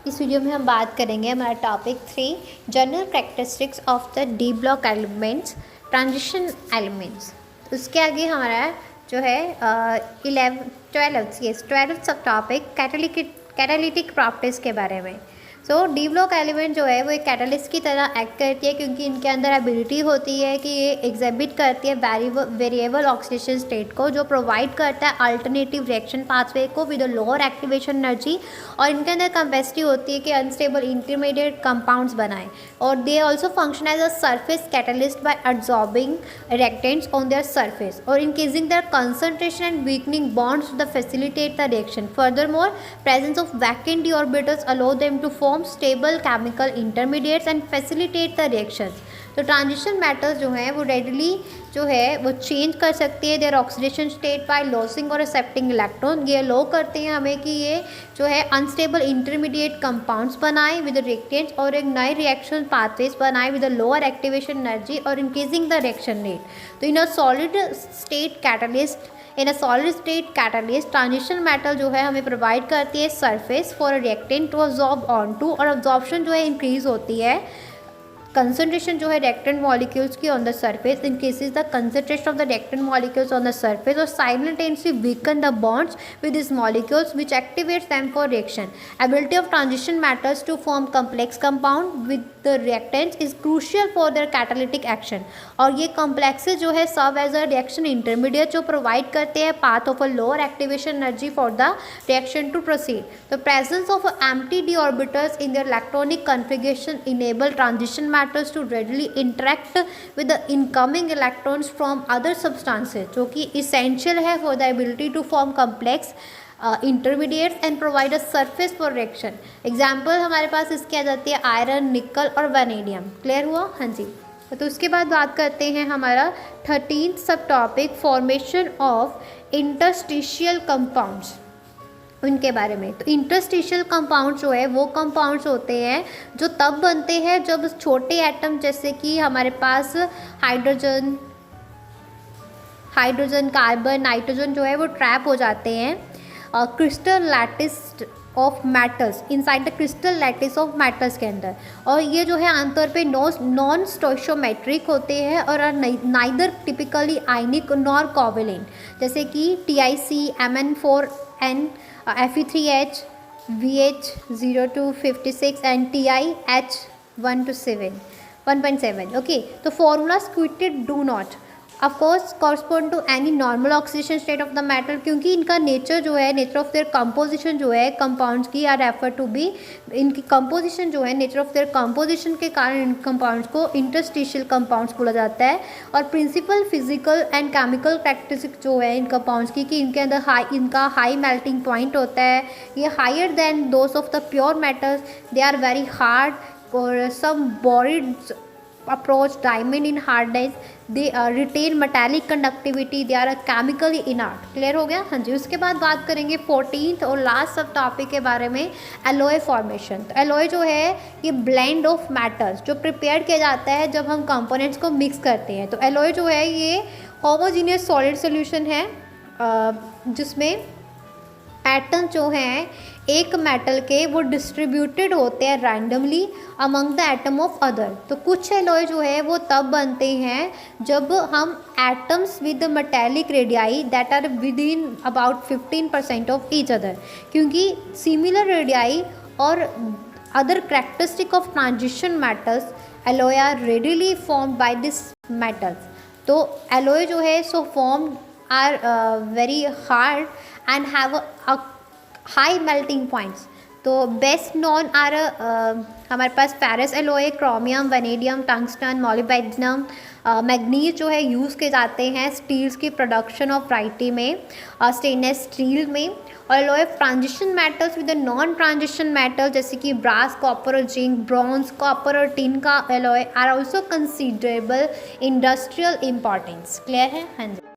इस वीडियो में हम बात करेंगे हमारा topic 3 general characteristics of the D block elements transition elements. उसके आगे हमारा जो है 12th सब टॉपिक कैटालिटिक प्रॉपर्टीज़ के बारे में। सो डी ब्लॉक एलिमेंट जो है वो एक कैटलिस्ट की तरह एक्ट करती है, क्योंकि इनके अंदर एबिलिटी होती है कि ये एग्जिबिट करती है वेरिएबल ऑक्सीडेशन स्टेट को, जो प्रोवाइड करता है अल्टरनेटिव रिएक्शन पाथवे को विद लोअर एक्टिवेशन एनर्जी। और इनके अंदर कैपेसिटी होती है कि अनस्टेबल इंटरमीडिएट कंपाउंड्स बनाएं। और they also function as a surface catalyst by absorbing reactants on their surface और increasing their concentration and weakening bonds to facilitate the reaction. Furthermore, presence of vacant d orbitals allow them to form stable chemical intermediates and facilitate the reactions. तो transition matters जो हैं वो readily जो है वो change कर सकती है their oxidation state by losing और एक्सेप्टिंग इलेक्ट्रॉन। ये लो करते हैं हमें कि ये जो है अनस्टेबल इंटरमीडिएट कंपाउंड्स बनाए विद रिएक्टेंट्स और एक नए रिएक्शन पाथवेज बनाए विद लोअर एक्टिवेशन एनर्जी और इंक्रीजिंग द रिएक्शन रेट। तो in a solid state catalyst transition metal जो है हमें प्रोवाइड करती है surface for reactant to absorb on to, और अब्जॉर्प्शन जो है इंक्रीज होती है। कंसंट्रेशन जो है रिएक्टेंट मॉलिक्यूल्स की on the surface increases the concentration of the reactant molecules on the surface और simultaneously weaken the bonds with this molecules which activates them for reaction. Ability of transition matters to form complex compound with the reactants is crucial for their catalytic action. और ये complexes जो है serve as a reaction intermediate जो provide करते हैं path of a lower activation energy for the reaction to proceed. The presence of empty d orbitals in their electronic configuration enable transition matters to readily interact with the incoming electrons from other substances, जो कि essential है for the ability to form complex intermediates and provide a surface for reaction। Example हमारे पास इसकी आ जाती है iron, निकल और vanadium. Clear हुआ? हाँ जी। तो उसके बाद बात करते हैं हमारा 13th सब topic formation of interstitial compounds, उनके बारे में। तो इंटरस्टिशियल कंपाउंड जो है वो कंपाउंड्स होते हैं जो तब बनते हैं जब छोटे एटम जैसे कि हमारे पास हाइड्रोजन, कार्बन, नाइट्रोजन जो है वो ट्रैप हो जाते हैं crystal lattice of metals, inside the crystal lattice of metals के अंदर। और ये जो है आमतौर पे नॉन स्टोइशियोमेट्रिक होते हैं और neither typically ionic nor covalent, जैसे कि TiC, Mn4n, Fe3H, VH0256 and TiH1.7। Okay, तो फॉर्मूला स्क्विटेड do not of course correspond to any normal oxidation state of the metal, क्योंकि इनका नेचर जो है, नेचर ऑफ देयर कंपोजिशन जो है कंपाउंड्स की आर रेफर टू बी, इनकी कंपोजिशन जो है नेचर ऑफ देयर कंपोजिशन के कारण इन कंपाउंड्स को इंटरस्टिशियल कंपाउंड्स बोला जाता है। और principal physical and chemical characteristic जो है इन कंपाउंड्स की कि इनके अंदर इनका हाई मेल्टिंग पॉइंट होता है, ये higher than those of the pure metals, they are very hard और some borides approach diamond in hardness, they retain metallic conductivity, they are chemically inert। Clear हो गया? हाँ जी। उसके बाद बात करेंगे 14th और लास्ट सब टॉपिक के बारे में, एलॉय फॉर्मेशन। तो एलॉय जो है ये ब्लेंड ऑफ मैटर्स जो प्रिपेयर किया जाता है जब हम कंपोनेंट्स को मिक्स करते हैं। तो एलॉय जो है ये होमोजीनियस सॉलिड सोल्यूशन है जिसमें एटम जो हैं एक मेटल के वो डिस्ट्रीब्यूटेड होते हैं randomly among the atom of other. तो कुछ एलॉय जो है वो तब बनते हैं जब हम atoms with metallic radii that are within about 15% of each other, क्योंकि सिमिलर रेडियाई और other characteristic of transition metals alloy are readily formed by this metals. तो एलॉय जो है so form are very hard and have a high melting points। तो best known are हमारे पास ferrous alloy, chromium, vanadium, tungsten, molybdenum, manganese जो है use किए जाते हैं स्टील्स की प्रोडक्शन ऑफ ब्राइटी में, स्टेनलेस स्टील में। और alloy of transition metals with non transition metal जैसे कि ब्रास, कॉपर और जिंक, ब्रॉन्ज, कॉपर और टिन का alloy are also considerable industrial importance. Clear है? हाँ जी।